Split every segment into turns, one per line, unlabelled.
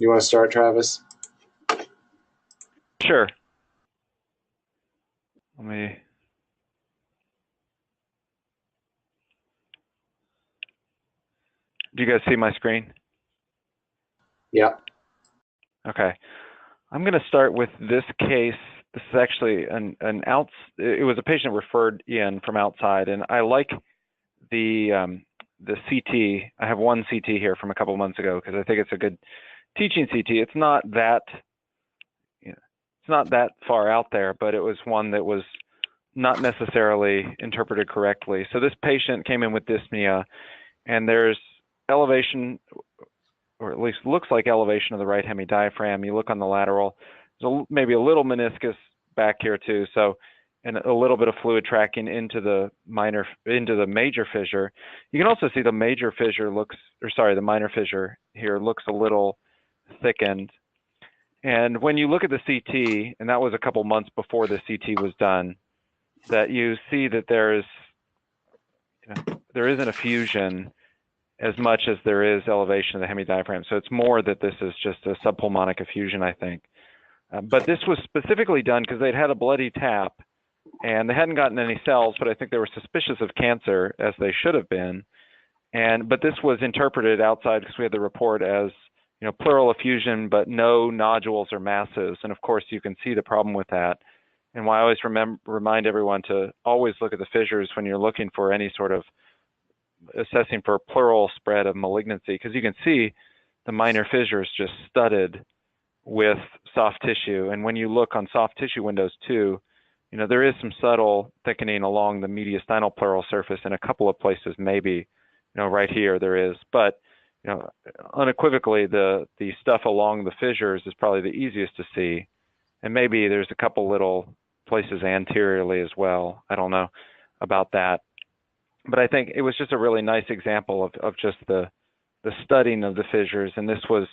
You want to start, Travis?
Sure. Let me. Do you guys see my screen?
Yeah.
Okay. I'm going to start with this case. This is actually it was a patient referred in from outside, and I like the CT. I have one CT here from a couple months ago because I think it's a good teaching CT. It's not that it's not that far out there, but it was one that was not necessarily interpreted correctly. So this patient came in with dyspnea, and there's elevation, or at least looks like elevation of the right hemidiaphragm. You look on the lateral, there's maybe a little meniscus back here too. So, and a little bit of fluid tracking into the major fissure. You can also see the major fissure the minor fissure here looks a little thickened. And when you look at the CT, and that was a couple months before the CT was done, that you see that there isn't effusion as much as there is elevation of the hemidiaphragm. So it's more that this is just a subpulmonic effusion, I think. But this was specifically done because they'd had a bloody tap, and they hadn't gotten any cells, but I think they were suspicious of cancer, as they should have been. But this was interpreted outside, because we had the report, as pleural effusion, but no nodules or masses. And of course, you can see the problem with that. And why I always remind everyone to always look at the fissures when you're looking for any sort of assessing for pleural spread of malignancy, because you can see the minor fissures just studded with soft tissue. And when you look on soft tissue windows too, there is some subtle thickening along the mediastinal pleural surface in a couple of places, maybe, right here there is. But, unequivocally, the stuff along the fissures is probably the easiest to see. And maybe there's a couple little places anteriorly as well. I don't know about that. But I think it was just a really nice example of just the studying of the fissures. And this was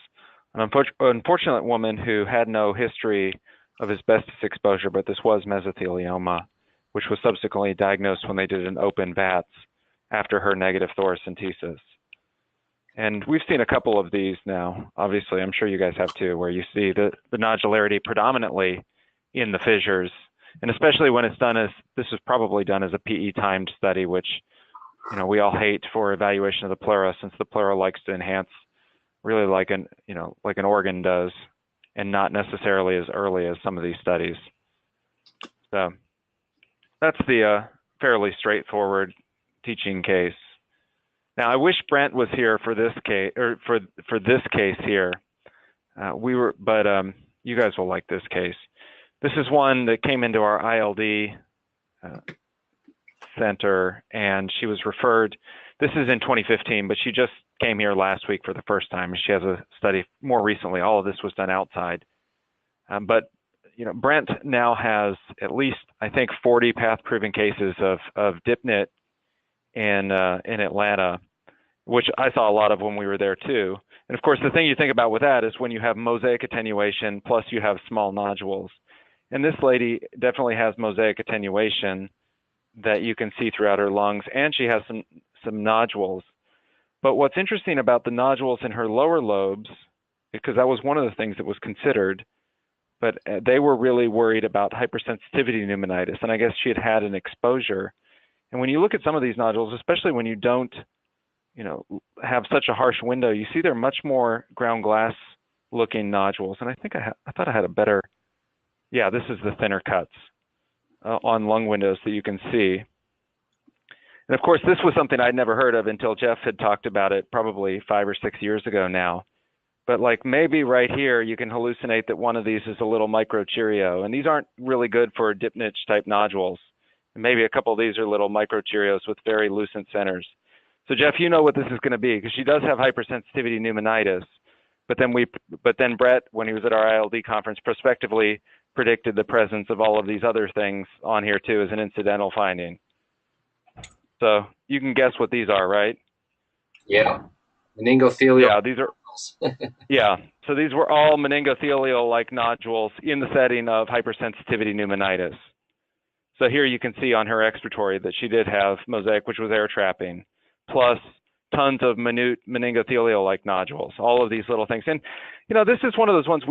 an unfortunate woman who had no history of asbestos exposure, but this was mesothelioma, which was subsequently diagnosed when they did an open VATS after her negative thoracentesis. And we've seen a couple of these now. Obviously, I'm sure you guys have too, where you see the nodularity predominantly in the fissures. And especially when it's done this is probably done as a PE timed study, which we all hate for evaluation of the pleura, since the pleura likes to enhance really like an organ does, and not necessarily as early as some of these studies. So that's the fairly straightforward teaching case. Now I wish Brent was here for this case, or for this case here. But you guys will like this case. This is one that came into our ILD center, and she was referred. This is in 2015, but she just came here last week for the first time. She has a study more recently. All of this was done outside. But Brent now has at least, I think, 40 path-proven cases of DIPNIT in Atlanta, which I saw a lot of when we were there too. And of course, the thing you think about with that is when you have mosaic attenuation plus you have small nodules. And this lady definitely has mosaic attenuation that you can see throughout her lungs, and she has some nodules. But what's interesting about the nodules in her lower lobes, because that was one of the things that was considered, but they were really worried about hypersensitivity pneumonitis, and I guess she had an exposure. And when you look at some of these nodules, especially when you don't, have such a harsh window, you see they're much more ground glass looking nodules. And I think I thought I had a better, yeah, this is the thinner cuts on lung windows that you can see. And of course, this was something I'd never heard of until Jeff had talked about it probably 5 or 6 years ago now. But like maybe right here, you can hallucinate that one of these is a little microcheerio. And these aren't really good for Dipnich type nodules. And maybe a couple of these are little microcheerios with very lucent centers. So Jeff, you know what this is going to be, because she does have hypersensitivity pneumonitis. But then Brett, when he was at our ILD conference, prospectively predicted the presence of all of these other things on here too as an incidental finding. So you can guess what these are, right?
Yeah. Meningothelial.
Yeah, these are. Yeah, so these were all meningothelial-like nodules in the setting of hypersensitivity pneumonitis. So here you can see on her expiratory that she did have mosaic, which was air trapping, plus tons of minute meningothelial-like nodules, all of these little things. And, this is one of those ones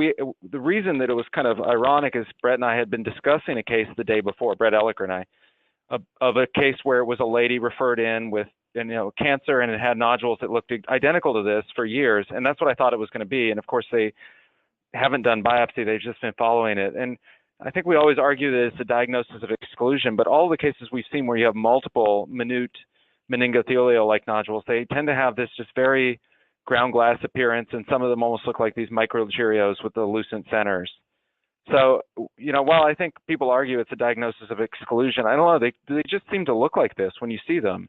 the reason that it was kind of ironic is Brett and I had been discussing a case the day before, Brett Elliker and I, of a case where it was a lady referred in with, cancer, and it had nodules that looked identical to this for years. And that's what I thought it was going to be. And of course, they haven't done biopsy. They've just been following it. And I think we always argue that it's a diagnosis of exclusion, but all the cases we've seen where you have multiple minute meningothelial-like nodules, they tend to have this just very ground glass appearance, and some of them almost look like these microcheerios with the lucent centers. So, while I think people argue it's a diagnosis of exclusion, I don't know, they just seem to look like this when you see them.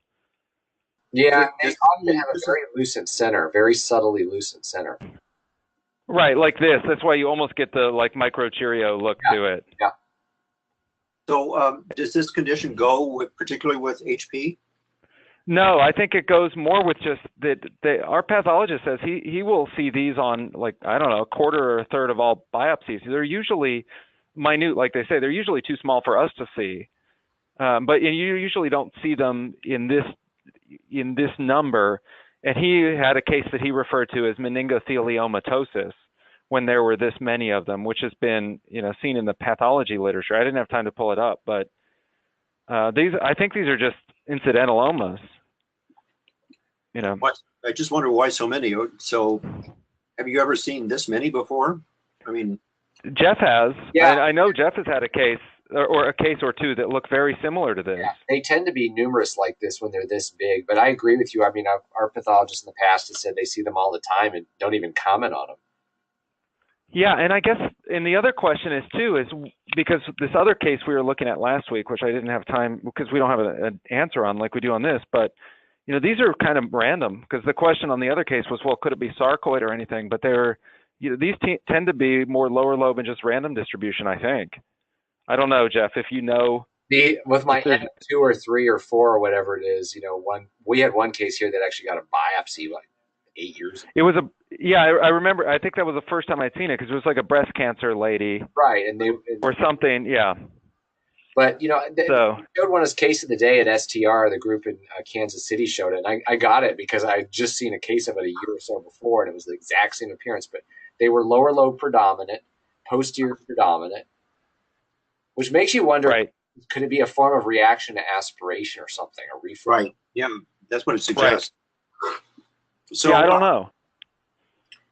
Yeah, they often have a very lucent center, very subtly lucent center.
Right, like this. That's why you almost get the microcheerio look to it.
Yeah.
So does this condition go particularly with HP?
No, I think it goes more with just that our pathologist says he will see these on a quarter or a third of all biopsies. They're usually minute, like they say. They're usually too small for us to see, but you usually don't see them in this number. And he had a case that he referred to as meningotheliomatosis when there were this many of them, which has been seen in the pathology literature. I didn't have time to pull it up, but I think these are just incidental-omas.
I just wonder why so many. So have you ever seen this many before? I mean,
Jeff has.
Yeah.
I know Jeff has had a case or a case or two that look very similar to this.
Yeah, they tend to be numerous like this when they're this big. But I agree with you. I mean, our pathologists in the past have said they see them all the time and don't even comment on them.
Yeah, and I guess, and the other question is because this other case we were looking at last week, which I didn't have time because we don't have an answer on like we do on this, but these are kind of random because the question on the other case was, well, could it be sarcoid or anything? But these tend to be more lower lobe and just random distribution, I think. I don't know, Jeff, if you know.
With my N2 or 3 or 4 or whatever it is, we had one case here that actually got a biopsy like 8 years ago.
It was I remember. I think that was the first time I'd seen it because it was like a breast cancer lady,
right?
Or something, yeah.
But they showed one as case of the day at STR. The group in Kansas City showed it, and I got it because I had just seen a case of it a year or so before, and it was the exact same appearance. But they were lower lobe predominant, posterior predominant, which makes you wonder:
right.
Could it be a form of reaction to aspiration or something, a reflux?
Right. Yeah, that's what it suggests.
Right.
So
I don't know.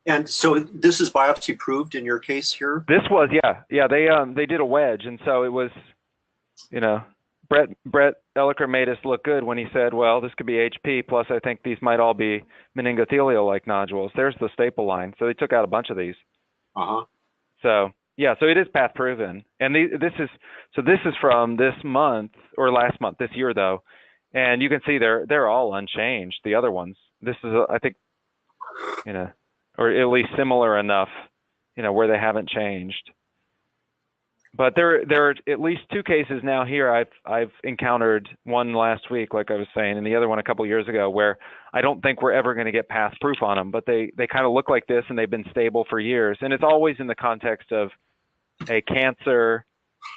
And so this is biopsy proved in your case here?
This was, yeah. They did a wedge, and so it was, Brett Elliker made us look good when he said, well, this could be HP, plus I think these might all be meningothelial-like nodules. There's the staple line. So they took out a bunch of these.
Uh-huh.
So, yeah, so it is path proven. And this is from this month, or last month, this year, though. And you can see they're all unchanged, the other ones. This is, I think, or at least similar enough, where they haven't changed. But there are at least 2 cases now here I've encountered, one last week, like I was saying, and the other one a couple years ago, where I don't think we're ever going to get path proof on them, but they kind of look like this and they've been stable for years. And it's always in the context of a cancer,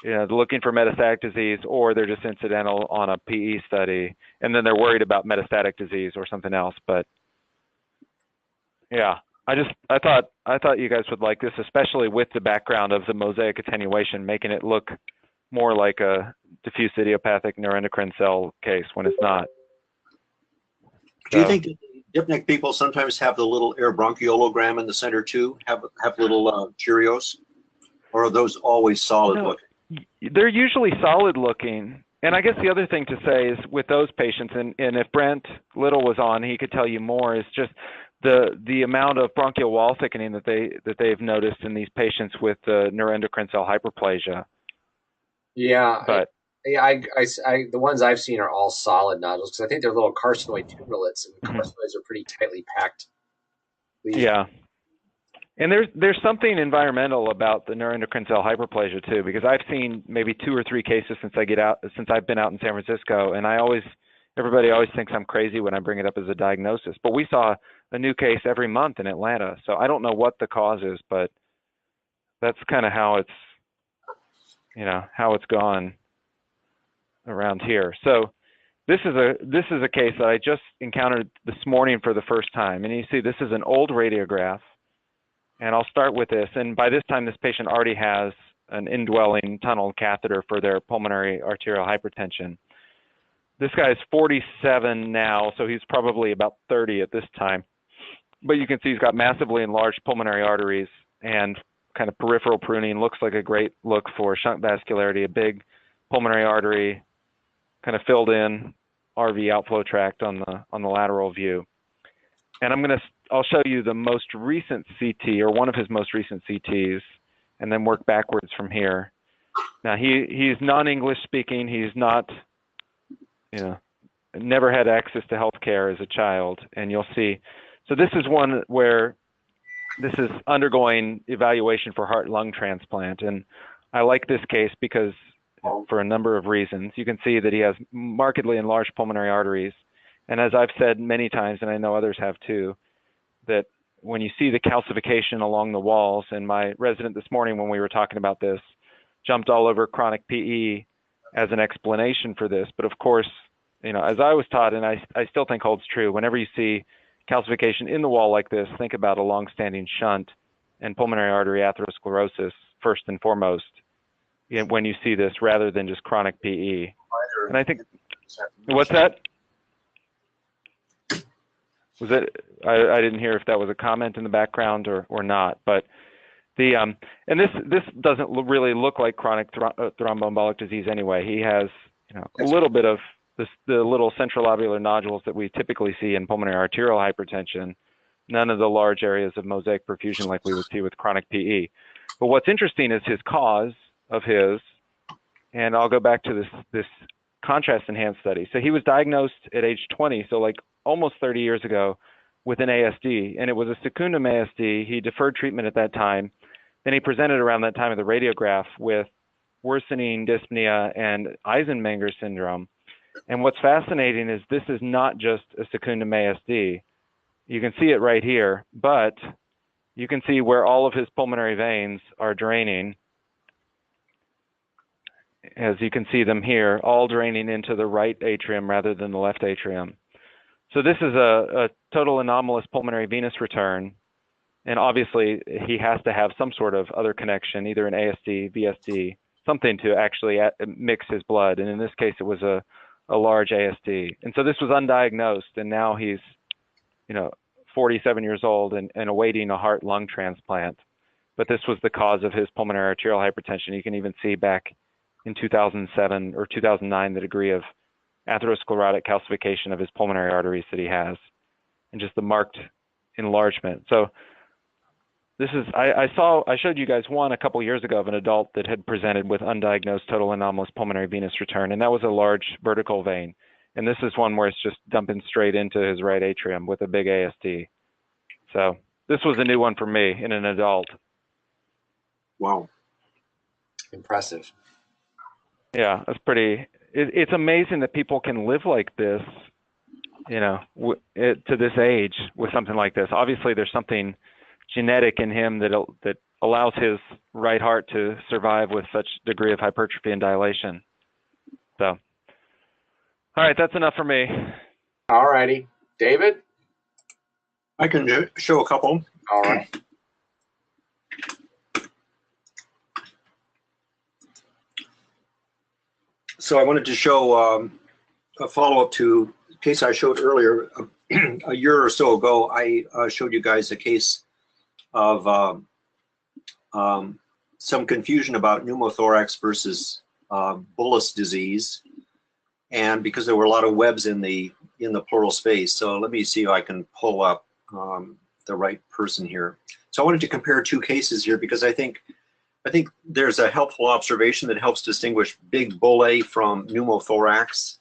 looking for metastatic disease, or they're just incidental on a PE study, and then they're worried about metastatic disease or something else. But yeah. I thought you guys would like this, especially with the background of the mosaic attenuation, making it look more like a diffuse idiopathic neuroendocrine cell case when it's not.
Do you think that the Dipnick people sometimes have the little air bronchiologram in the center too? Have little Cheerios, or are those always solid looking?
They're usually solid looking. And I guess the other thing to say is with those patients, and if Brent Little was on, he could tell you more, is just the amount of bronchial wall thickening that they've noticed in these patients with neuroendocrine cell hyperplasia.
Yeah,
but
the ones I've seen are all solid nodules because I think they're little carcinoid tumulates, and carcinoids are pretty tightly packed lesions.
Yeah, and there's something environmental about the neuroendocrine cell hyperplasia too, because I've seen maybe 2 or 3 cases since I've been out in San Francisco, and everybody always thinks I'm crazy when I bring it up as a diagnosis, but we saw a new case every month in Atlanta. So I don't know what the cause is, but that's kind of how it's gone around here. So this is a case that I just encountered this morning for the first time. And you see, this is an old radiograph. And I'll start with this. And by this time, this patient already has an indwelling tunnel catheter for their pulmonary arterial hypertension. This guy is 47 now, so he's probably about 30 at this time. But you can see he's got massively enlarged pulmonary arteries and kind of peripheral pruning. Looks like a great look for shunt vascularity, a big pulmonary artery, kind of filled in RV outflow tract on the lateral view. And I'll show you the most recent CT, or one of his most recent CTs, and then work backwards from here. Now he's non-English speaking. He's not, never had access to health care as a child, and you'll see. So this is one where this is undergoing evaluation for heart-lung transplant, and I like this case because for a number of reasons. You can see that he has markedly enlarged pulmonary arteries, and as I've said many times, and I know others have too, that when you see the calcification along the walls, and my resident this morning when we were talking about this jumped all over chronic PE as an explanation for this, but of course, as I was taught, and I still think holds true, whenever you see calcification in the wall like this, think about a long-standing shunt and pulmonary artery atherosclerosis first and foremost when you see this, rather than just chronic PE. And I think, what's that? Was it? I didn't hear if that was a comment in the background or not. But the and this doesn't really look like chronic thromboembolic disease anyway. He has a little bit of the little central lobular nodules that we typically see in pulmonary arterial hypertension, none of the large areas of mosaic perfusion like we would see with chronic PE. But what's interesting is his cause of his, and I'll go back to this contrast enhanced study. So he was diagnosed at age 20, so like almost 30 years ago, with an ASD, and it was a secundum ASD. He deferred treatment at that time. Then he presented around that time of the radiograph with worsening dyspnea and Eisenmenger syndrome. And what's fascinating is this is not just a secundum ASD. You can see it right here, but you can see where all of his pulmonary veins are draining. As you can see them here, all draining into the right atrium rather than the left atrium. So this is a total anomalous pulmonary venous return. And obviously, he has to have some sort of other connection, either an ASD, VSD, something to actually mix his blood. And in this case, it was a large ASD. And so this was undiagnosed, and now he's 47 years old and awaiting a heart-lung transplant. But this was the cause of his pulmonary arterial hypertension. You can even see back in 2007 or 2009 the degree of atherosclerotic calcification of his pulmonary arteries that he has, and just the marked enlargement. So this is, I showed you guys one a couple years ago of an adult that had presented with undiagnosed total anomalous pulmonary venous return, and that was a large vertical vein. And this is one where it's just dumping straight into his right atrium with a big ASD. So this was a new one for me in an adult.
Wow.
Impressive.
Yeah, that's pretty, it's amazing that people can live like this, to this age with something like this. Obviously, there's something genetic in him that allows his right heart to survive with such degree of hypertrophy and dilation. So, all right, that's enough for me.
All righty. David?
I can show a couple.
All right.
So I wanted to show a follow-up to a case I showed earlier. A year or so ago, I showed you guys a case of some confusion about pneumothorax versus bullous disease, and because there were a lot of webs in the pleural space. So let me see if I can pull up the right person here. So I wanted to compare two cases here because I think there's a helpful observation that helps distinguish big bullae from pneumothorax.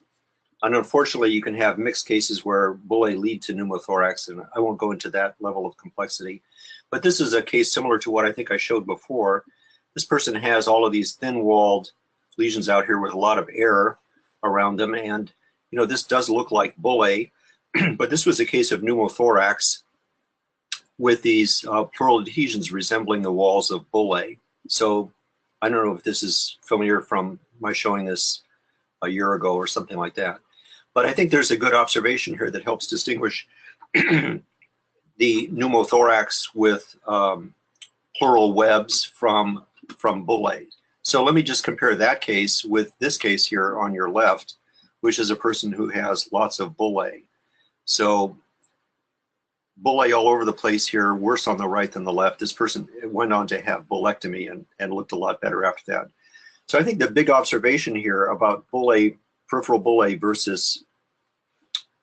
And unfortunately, you can have mixed cases where bullae lead to pneumothorax, and I won't go into that level of complexity. But this is a case similar to what I think I showed before. This person has all of these thin-walled lesions out here with a lot of air around them, and this does look like bullae, but this was a case of pneumothorax with these pleural adhesions resembling the walls of bullae. So I don't know if this is familiar from my showing this a year ago or something like that. But I think there's a good observation here that helps distinguish the pneumothorax with pleural webs from bullae. So let me just compare that case with this case here on your left, which is a person who has lots of bullae. So bullae all over the place here, worse on the right than the left. This person went on to have bullectomy and looked a lot better after that. So I think the big observation here about bullae, peripheral bullae versus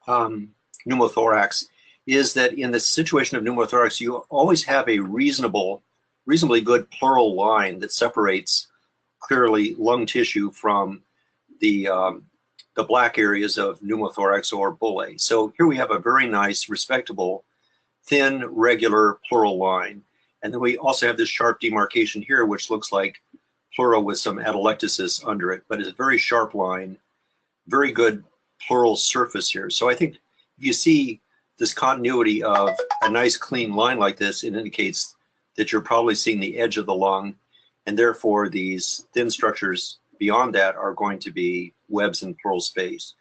pneumothorax is that in the situation of pneumothorax, you always have a reasonably good pleural line that separates clearly lung tissue from the black areas of pneumothorax or bullae. So here we have a very nice, respectable, thin, regular pleural line. And then we also have this sharp demarcation here, which looks like pleura with some atelectasis under it, but it's a very sharp line, very good pleural surface here. So I think if you see this continuity of a nice clean line like this, it indicates that you're probably seeing the edge of the lung, and therefore these thin structures beyond that are going to be webs in pleural space.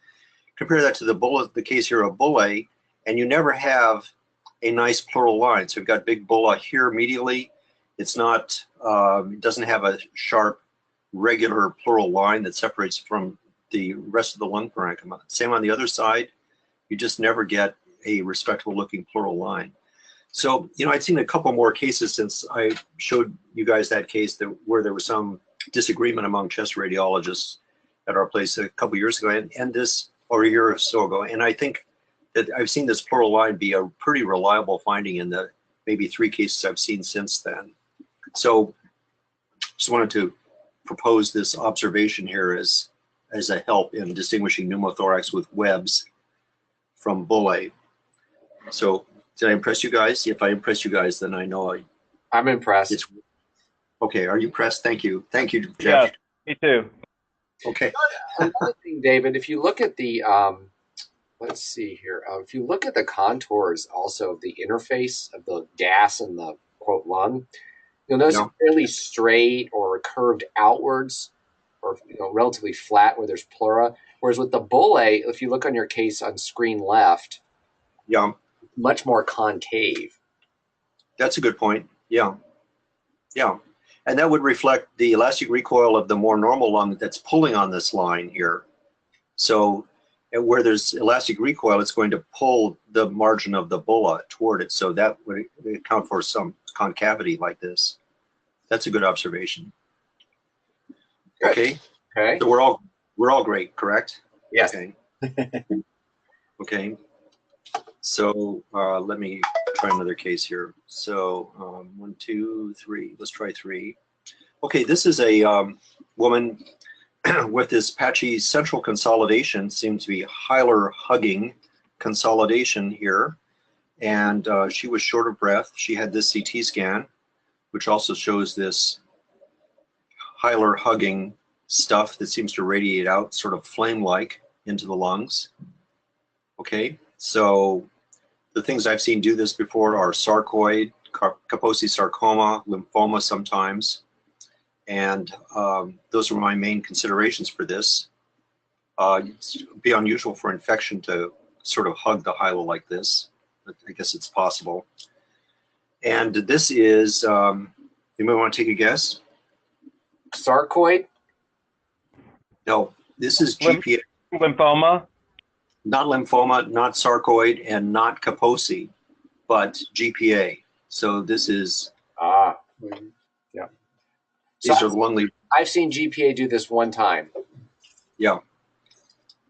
Compare that to the case here of bullae, and you never have a nice pleural line. So you've got big bulla here medially. It's not, it doesn't have a sharp, regular pleural line that separates from the rest of the lung parenchyma. Same on the other side. You just never get a respectable looking pleural line. So, you know, I'd seen a couple more cases since I showed you guys that case where there was some disagreement among chest radiologists at our place a couple years ago, and this, or a year or so ago. And I think that I've seen this pleural line be a pretty reliable finding in the maybe 3 cases I've seen since then. So just wanted to propose this observation here as a help in distinguishing pneumothorax with webs from bullae. So did I impress you guys? If I impress you guys, then I know
I'm impressed.
Okay, are you impressed? Thank you. Thank you, Jeff.
Yeah, me too.
Okay.
Another thing, David, if you look at the, let's see here. If you look at the contours also of the interface of the gas and the, quote, lung, you'll notice it's fairly straight or curved outwards, or relatively flat where there's pleura. Whereas with the bullae, if you look on your case on screen left, much more concave.
That's a good point. Yeah. And that would reflect the elastic recoil of the more normal lung that's pulling on this line here. So where there's elastic recoil, it's going to pull the margin of the bulla toward it. So that would account for some concavity like this. That's a good observation.
Good.
Okay. So we're all great, correct?
Yes.
Okay. Okay. So let me try another case here. So 1, 2, 3. Let's try 3. Okay, this is a woman with this patchy central consolidation. Seems to be hilar hugging consolidation here, and she was short of breath. She had this CT scan, which also shows this hilar hugging stuff that seems to radiate out, sort of flame-like, into the lungs. Okay, so the things I've seen do this before are sarcoid, Kaposi sarcoma, lymphoma sometimes, and those are my main considerations for this. It'd be unusual for infection to sort of hug the hilar like this, but I guess it's possible. And this is, anybody want to take a guess?
Sarcoid?
No, this is GPA.
Lymphoma?
Not lymphoma, not sarcoid, and not Kaposi, but GPA. So this is
yeah.
These are lung lesions.
I've seen GPA do this one time.
Yeah,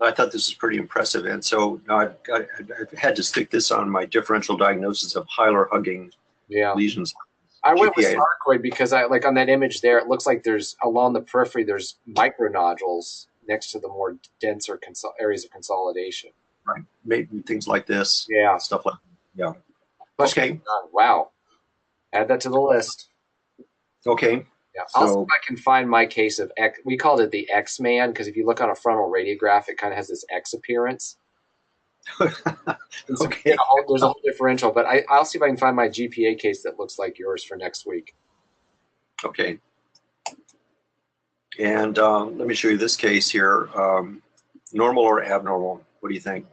I thought this was pretty impressive, and so I've had to stick this on my differential diagnosis of hilar hugging lesions.
I went with sarcoid because like on that image there, it looks like there's along the periphery there's micronodules next to the more denser areas of consolidation.
Right, maybe things like this.
Yeah,
stuff like that. Yeah.
Okay. Wow. Add that to the list.
Okay.
Yeah. I'll see if I can find my case of X. We called it the X-Man because if you look on a frontal radiograph, it kind of has this X appearance. So,
okay.
There's a whole differential, but I'll see if I can find my GPA case that looks like yours for next week.
Okay. And let me show you this case here. Normal or abnormal? What do you think?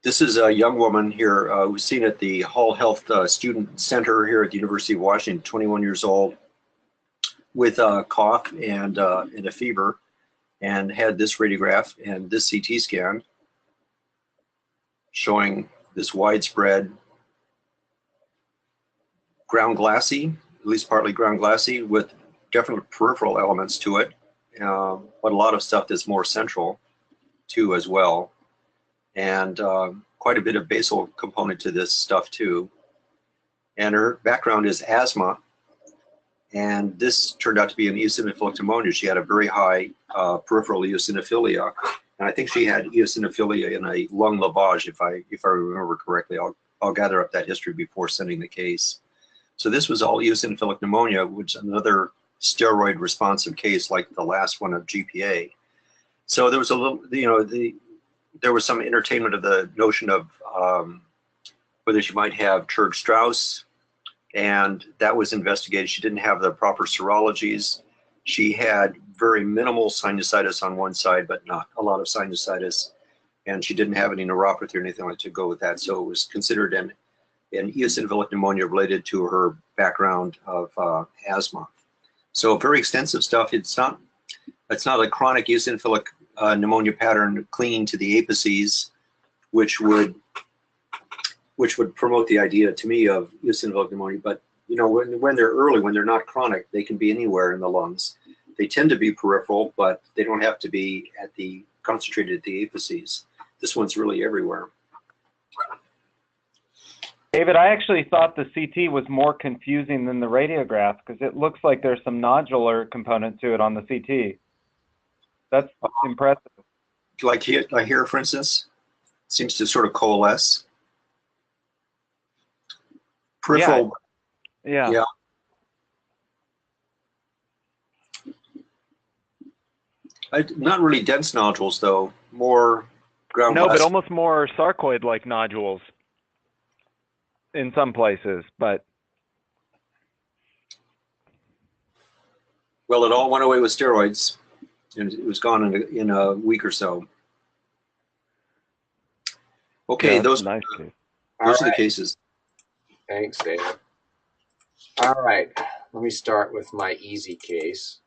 This is a young woman here who's seen at the Hall Health Student Center here at the University of Washington, 21 years old, with a cough and a fever, and had this radiograph and this CT scan showing this widespread ground glassy, at least partly ground glassy, with definite peripheral elements to it, but a lot of stuff that's more central too as well. And quite a bit of basal component to this stuff too. And her background is asthma, and this turned out to be an eosinophilic pneumonia. She had a very high peripheral eosinophilia, and I think she had eosinophilia in a lung lavage, if I remember correctly. I'll gather up that history before sending the case. So this was all eosinophilic pneumonia, which is another steroid responsive case like the last one of GPA. So there was a little, there was some entertainment of the notion of whether she might have Churg-Strauss, and that was investigated. She didn't have the proper serologies. She had very minimal sinusitis on one side, but not a lot of sinusitis, and she didn't have any neuropathy or anything like to go with that. So it was considered an eosinophilic pneumonia related to her background of asthma. So very extensive stuff. It's not a chronic eosinophilic pneumonia pattern clinging to the apices, which would promote the idea to me of eosinophilic pneumonia. But when they're early, when they're not chronic, they can be anywhere in the lungs. They tend to be peripheral, but they don't have to be concentrated at the apices. This one's really everywhere.
David, I actually thought the CT was more confusing than the radiograph because it looks like there's some nodular component to it on the CT. That's impressive.
Like here, for instance, seems to sort of coalesce. Peripheral.
Yeah.
Not really dense nodules, though. More ground glass.
No, but almost more sarcoid-like nodules in some places. But
well, it all went away with steroids, and it was gone in a week or so. Okay,
yeah,
those
nice
are the cases.
Thanks, David. All right, let me start with my easy case.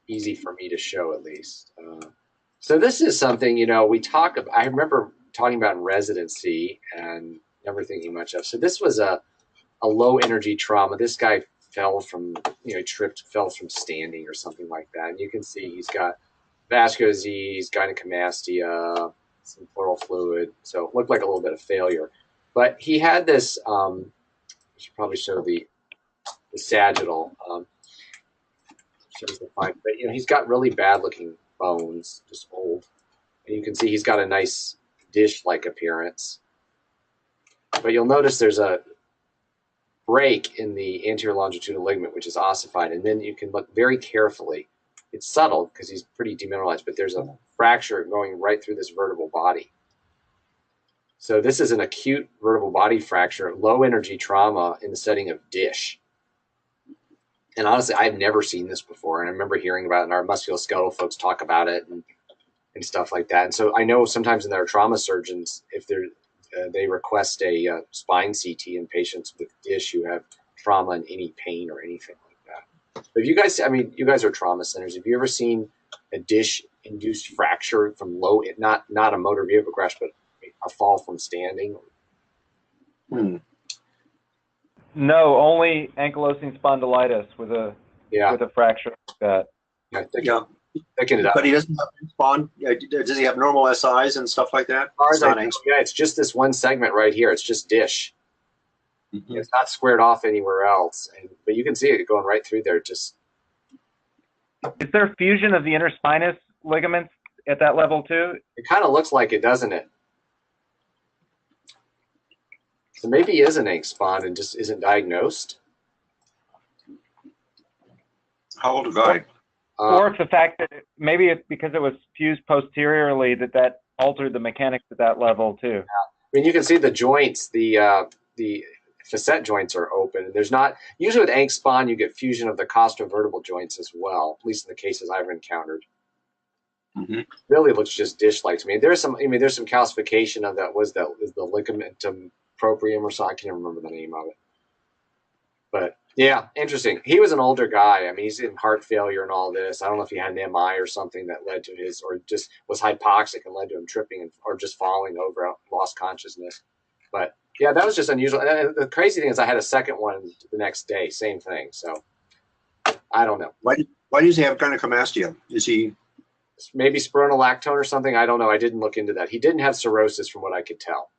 Easy for me to show, at least. So this is something, we talk about. I remember talking about in residency and never thinking much of. So this was a low energy trauma. This guy fell from, fell from standing or something like that. And you can see he's got vascular disease, gynecomastia, some pleural fluid. So it looked like a little bit of failure. But he had this, I should probably show the sagittal. Shows the fine, but he's got really bad looking bones, just old. And you can see he's got a nice dish-like appearance. But you'll notice there's a break in the anterior longitudinal ligament, which is ossified. And then you can look very carefully. It's subtle because he's pretty demineralized, but there's a fracture going right through this vertebral body. So this is an acute vertebral body fracture, low energy trauma in the setting of dish. And honestly, I've never seen this before. And I remember hearing about it, and our musculoskeletal folks talk about it and stuff like that. And so I know sometimes in their trauma surgeons, if they request a spine CT in patients with dish who have trauma and any pain or anything like that. But if you guys, you guys are trauma centers. Have you ever seen a dish-induced fracture from low, not a motor vehicle crash, but a fall from standing?
No, only ankylosing spondylitis with a fracture like that.
But he doesn't have spawn. Does he have normal SIs and stuff like that?
It's just this one segment right here. It's just dish. Mm-hmm. It's not squared off anywhere else. But you can see it going right through there. Just
is there fusion of the interspinous ligaments at that level too?
It kind of looks like it, doesn't it? So maybe he is an ankh spawn and just isn't diagnosed.
How old a guy?
Or if the fact that maybe it's because it was fused posteriorly that altered the mechanics at that level too.
Yeah. You can see the joints, the facet joints are open. There's not, usually with Ankh-Spawn, you get fusion of the costovertebral joints as well, at least in the cases I've encountered.
Mm-hmm.
Really looks just dish-like to me. There's some calcification of that. Is the ligamentum proprium or something? I can't remember the name of it. But yeah, interesting. He was an older guy. I mean, he's in heart failure and all this. I don't know if he had an MI or something that led to his, or just was hypoxic and led to him tripping or just falling over, lost consciousness. But yeah, that was just unusual. And the crazy thing is I had a second one the next day, same thing. So I don't know.
Why does he have gynecomastia? Is he
maybe spironolactone or something? I don't know. I didn't look into that. He didn't have cirrhosis from what I could tell.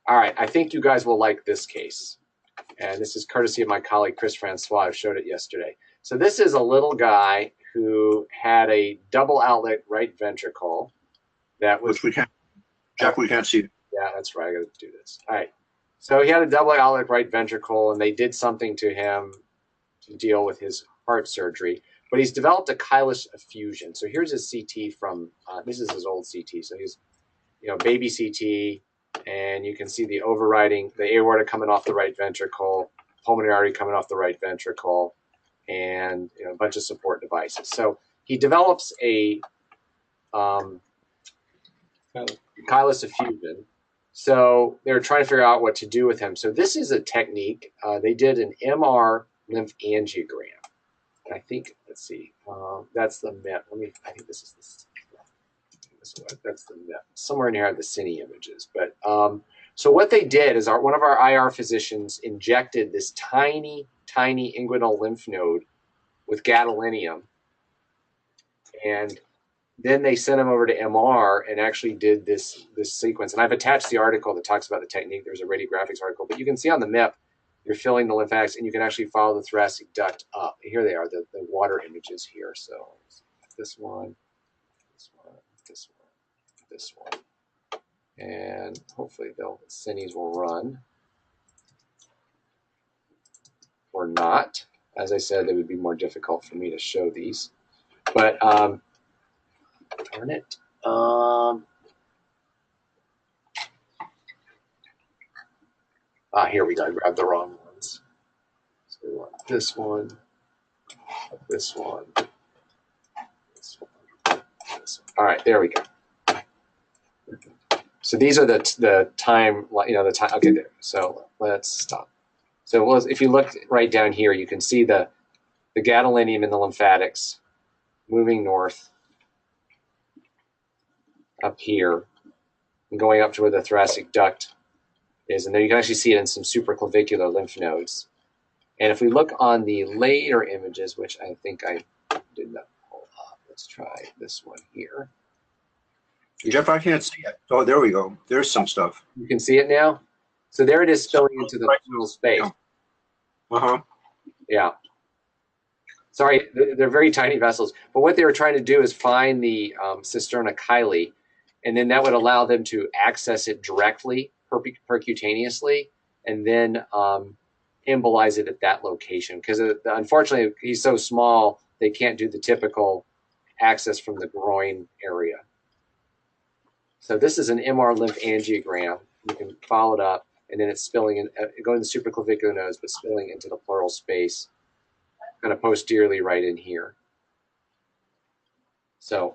All right, I think you guys will like this case. And this is courtesy of my colleague, Chris Francois. I showed it yesterday. So this is a little guy who had a double outlet right ventricle that was...
Which we can't, Jeff, we can't see.
Yeah, that's right. I got to do this. All right. So he had a double outlet right ventricle, and they did something to him to deal with his heart surgery. But he's developed a chylus effusion. So here's his CT from, this is his old CT. So he's, baby CT. And you can see the overriding, the aorta coming off the right ventricle, pulmonary artery coming off the right ventricle, and a bunch of support devices. So he develops a chylus effusion. So they were trying to figure out what to do with him. So this is a technique. They did an MR lymph angiogram. And I think, let's see, that's the MEP. I think this is this. That's the somewhere in here are the cine images. But so what they did is one of our IR physicians injected this tiny inguinal lymph node with gadolinium, and then they sent him over to MR and actually did this sequence. And I've attached the article that talks about the technique. There's a radiographics article, but you can see on the MEP you're filling the lymphatics, and you can actually follow the thoracic duct up. Here they are, the water images here. So this one. This one, and hopefully the cines will run, or not. As I said, it would be more difficult for me to show these, but darn it. Here we go. I grabbed the wrong ones. So we want this one, this one, this one, this one. All right, there we go. So these are the time, the time. Okay, there. So let's stop. So if you look right down here, you can see the gadolinium in the lymphatics moving north up here and going up to where the thoracic duct is. And then you can actually see it in some supraclavicular lymph nodes. And if we look on the later images, which I think I did not pull up, let's try this one here.
Jeff, I can't see it. Oh, there we go. There's some stuff.
You can see it now? So there it is spilling into the pleural space.
Uh-huh.
Yeah. Sorry, they're very tiny vessels. But what they were trying to do is find the cisterna chyli, and then that would allow them to access it directly, percutaneously, and then embolize it at that location. Because unfortunately, he's so small, they can't do the typical access from the groin area. So this is an MR lymph angiogram. You can follow it up, and then it's spilling in, going to the supraclavicular nodes, but spilling into the pleural space, kind of posteriorly right in here. So,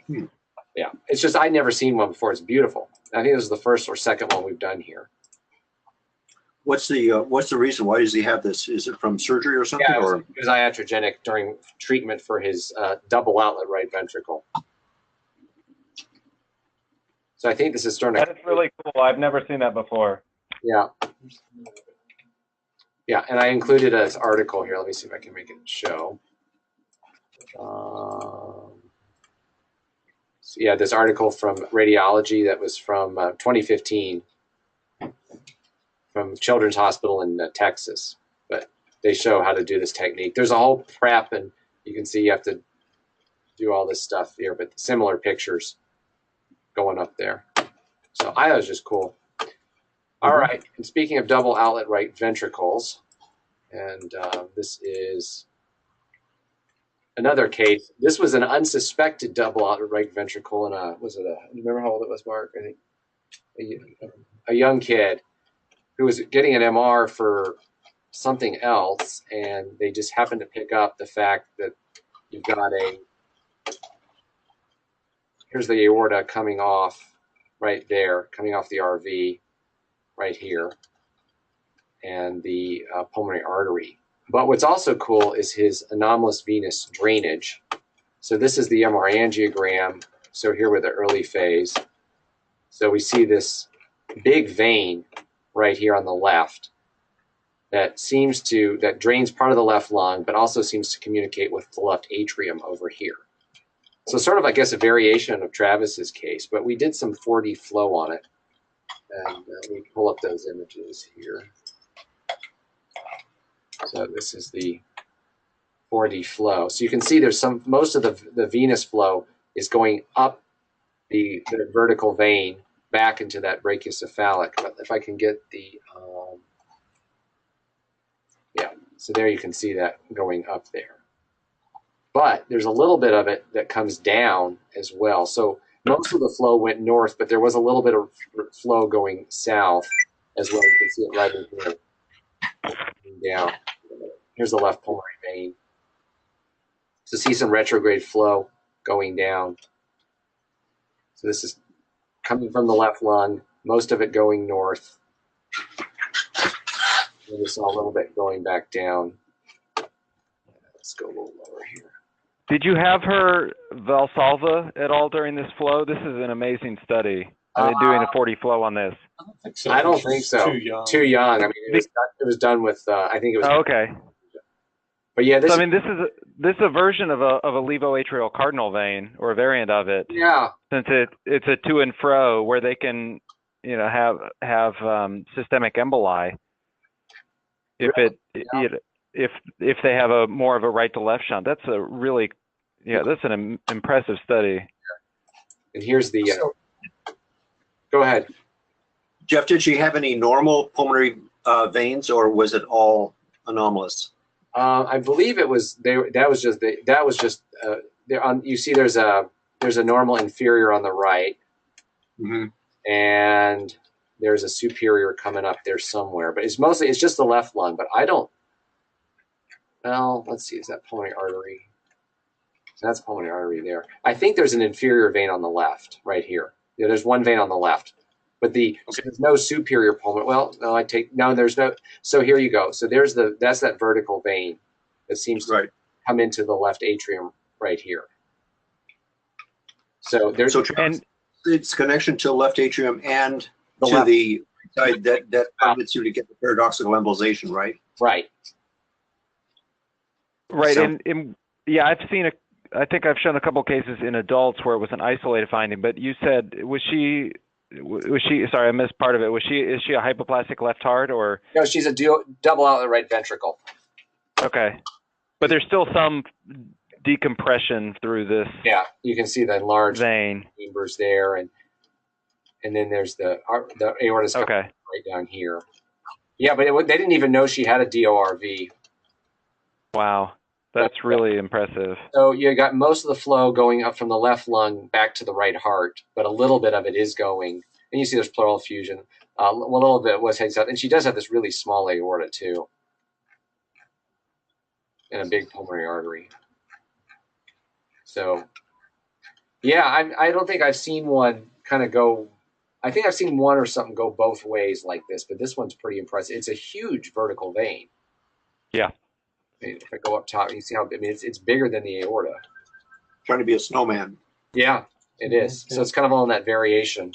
yeah, it's just I'd never seen one before. It's beautiful. I think this is the first or second one we've done here.
What's the reason? Why does he have this? Is it from surgery or something?
Yeah, it was iatrogenic during treatment for his double outlet right ventricle. So I think this is starting.
That's really cool. I've never seen that before.
Yeah. Yeah, and I included an article here. Let me see if I can make it show. So yeah, this article from Radiology that was from 2015 from Children's Hospital in Texas. But they show how to do this technique. There's a whole prep, and you can see you have to do all this stuff here, but similar pictures going up there. So I thought it was just cool. All right, and speaking of double outlet right ventricles, and this is another case. This was an unsuspected double outlet right ventricle, and you remember how old it was, Mark? I think a young kid. who was getting an MR for something else, and they just happened to pick up the fact that you've got here's the aorta coming off right there, coming off the RV right here, and the pulmonary artery. But what's also cool is his anomalous venous drainage. So this is the MR angiogram. So here with the early phase. So we see this big vein right here on the left that drains part of the left lung, but also seems to communicate with the left atrium over here. So sort of, I guess, a variation of Travis's case, but we did some 4D flow on it. And we pull up those images here. So this is the 4D flow. So you can see there's most of the venous flow is going up the vertical vein back into that brachiocephalic. But if I can get the, yeah, so there you can see that going up there. But there's a little bit of it that comes down as well. So most of the flow went north, but there was a little bit of flow going south as well. You can see it right in here. Down. Here's the left pulmonary vein. So see some retrograde flow going down. So this is coming from the left lung, most of it going north. And we saw a little bit going back down. Let's go a little lower here.
Did you have her Valsalva at all during this flow? This is an amazing study. I've been doing a 4D flow on this.
I don't think so.
I don't think so.
Too young.
I mean, it was done with. I think it was.
Oh, okay.
But yeah,
this is a version of a levoatrial cardinal vein, or a variant of it.
Yeah.
Since it's a to and fro where they can, have systemic emboli. If they have a more of a right to left shunt. That's a really, that's an impressive study.
And here's the. Go ahead,
Jeff. Did she have any normal pulmonary veins, or was it all anomalous?
I believe it was. That was just there. You see, there's a normal inferior on the right, and there's a superior coming up there somewhere. But it's just the left lung. But I don't. Well, let's see. Is that pulmonary artery? That's pulmonary artery there. I think there's an inferior vein on the left, right here. Yeah, there's one vein on the left, but there's no superior pulmonary. Well, no, there's no. So here you go. So that's that vertical vein that seems to come into the left atrium right here. So there's
its connection to the left atrium and
the
to the side that permits you to get the paradoxical embolization, right?
Right.
Right, so, and I think I've shown a couple cases in adults where it was an isolated finding. But you said, was she? Sorry, I missed part of it. Is she a hypoplastic left heart or?
No, she's a double outlet right ventricle.
Okay, but there's still some decompression through this.
Yeah, you can see the large
vein
chambers there, and then there's the aorta's right down here. Yeah, but they didn't even know she had a DORV.
Wow, that's really impressive.
So you got most of the flow going up from the left lung back to the right heart, but a little bit of it is going. And you see there's pleural effusion. A little bit was heading south. And she does have this really small aorta, too, and a big pulmonary artery. So, yeah, I don't think I've seen one kind of go. I think I've seen one or something go both ways like this, but this one's pretty impressive. It's a huge vertical vein.
Yeah.
If I go up top, you see how it's bigger than the aorta.
Trying to be a snowman.
Yeah, it is.
Yeah.
So it's kind of all in that variation.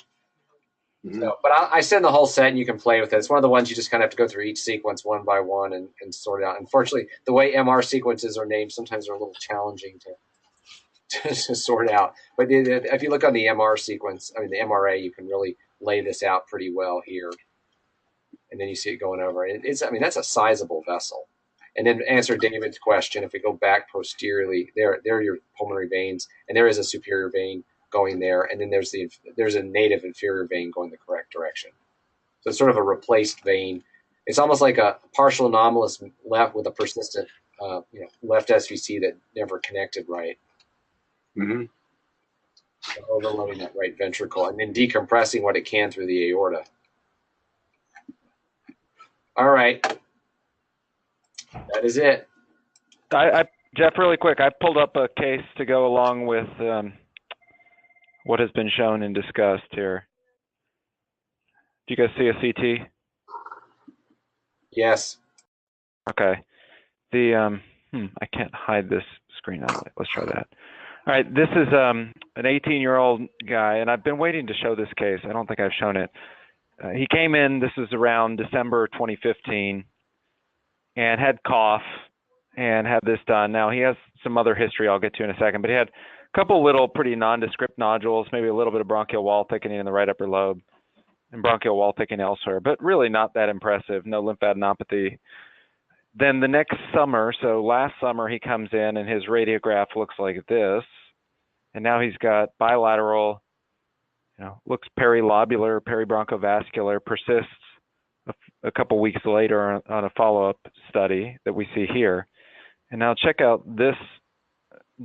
So, but I send the whole set, and you can play with it. It's one of the ones you just kind of have to go through each sequence one by one and sort it out. Unfortunately, the way MR sequences are named, sometimes they're a little challenging to sort out. But if you look on the MR sequence, the MRA, you can really lay this out pretty well here. And then you see it going over. That's a sizable vessel. And then answer David's question, if we go back posteriorly, there are your pulmonary veins, and there is a superior vein going there, and then there's a native inferior vein going the correct direction. So it's sort of a replaced vein. It's almost like a partial anomalous left with a persistent left SVC that never connected right.
Mm-hmm.
So overloading that right ventricle and then decompressing what it can through the aorta. All right. That is it.
Jeff, really quick, I pulled up a case to go along with what has been shown and discussed here. Do you guys see a CT?
Yes.
Okay. I can't hide this screen. Let's try that. All right, this is an 18-year-old guy, and I've been waiting to show this case. I don't think I've shown it. He came in, this is around December 2015, and had cough and had this done. Now, he has some other history I'll get to in a second, but he had a couple little pretty nondescript nodules, maybe a little bit of bronchial wall thickening in the right upper lobe and bronchial wall thickening elsewhere, but really not that impressive, no lymphadenopathy. Then the next summer, so last summer, he comes in and his radiograph looks like this. And now he's got bilateral, looks perilobular, peribronchovascular, persists a couple weeks later on a follow-up study that we see here. And now check out this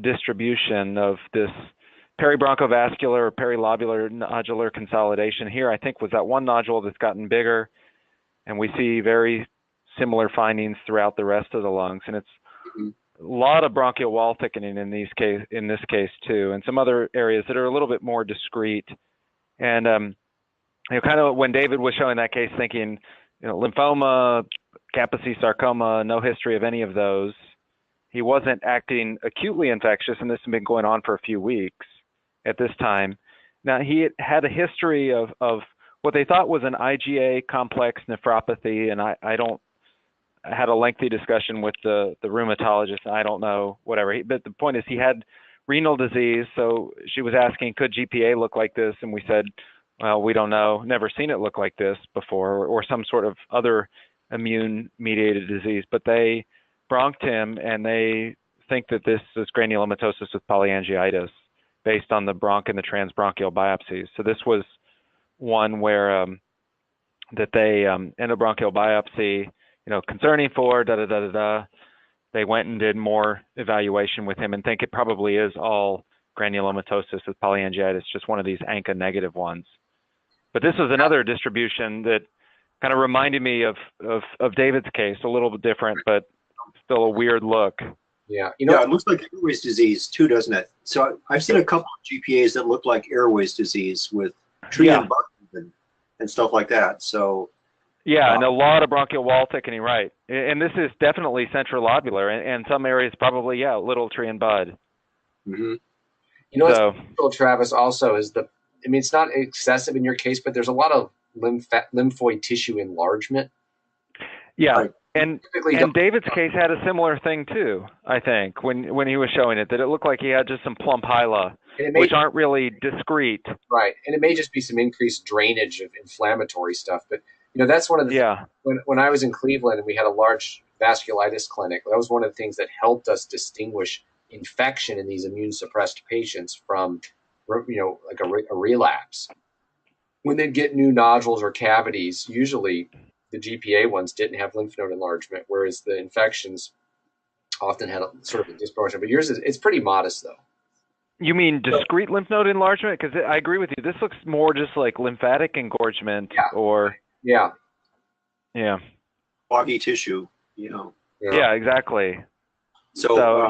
distribution of this peribronchovascular or perilobular nodular consolidation. Here, I think, was that one nodule that's gotten bigger. And we see very similar findings throughout the rest of the lungs, and it's a lot of bronchial wall thickening in this case too, and some other areas that are a little bit more discrete. And kind of when David was showing that case, thinking, lymphoma, Kaposi sarcoma, no history of any of those. He wasn't acting acutely infectious, and this has been going on for a few weeks at this time. Now he had a history of what they thought was an IgA complex nephropathy, and I had a lengthy discussion with the rheumatologist. I don't know, whatever. But the point is he had renal disease. So she was asking, could GPA look like this? And we said, well, we don't know. Never seen it look like this before, or some sort of other immune-mediated disease. But they bronched him, and they think that this is granulomatosis with polyangiitis based on the bronch and the transbronchial biopsies. So this was one where that they endobronchial biopsy, concerning for They went and did more evaluation with him and think it probably is all granulomatosis with polyangiitis, just one of these ANCA negative ones. But this was another distribution that kind of reminded me of David's case, a little bit different, but still a weird look.
Yeah,
it looks like airways disease too, doesn't it? So I've seen a couple of GPAs that look like airways disease with tree and bug and stuff like that. So
yeah, and a lot of bronchial wall thickening, right? And this is definitely centrilobular, and some areas probably, little tree and bud.
Mm-hmm. What's cool, Travis, also is it's not excessive in your case, but there's a lot of lymphoid tissue enlargement.
Yeah,
right.
And David's case had a similar thing too, I think, when he was showing it, that it looked like he had just some plump hyla, which aren't really discrete.
Right, and it may just be some increased drainage of inflammatory stuff, but that's one of the when I was in Cleveland and we had a large vasculitis clinic, that was one of the things that helped us distinguish infection in these immune suppressed patients from like a relapse. When they get new nodules or cavities, usually the GPA ones didn't have lymph node enlargement, whereas the infections often had sort of a disproportion. But yours it's pretty modest though.
You mean discrete lymph node enlargement? Because I agree with you. This looks more just like lymphatic engorgement or
yeah,
foggy tissue,
Yeah, exactly.
So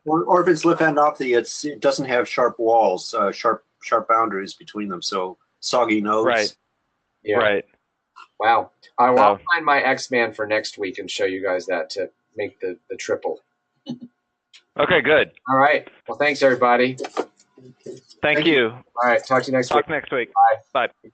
or if it's lymphadenopathy, it doesn't have sharp walls, sharp boundaries between them. So soggy nodes.
Right. Yeah. Right.
Wow. I'll find my X-Man for next week and show you guys that to make the triple.
Okay, good.
All right. Well, thanks everybody.
Thank you.
All right. Talk to you next week.
Talk next week.
Bye.
Bye.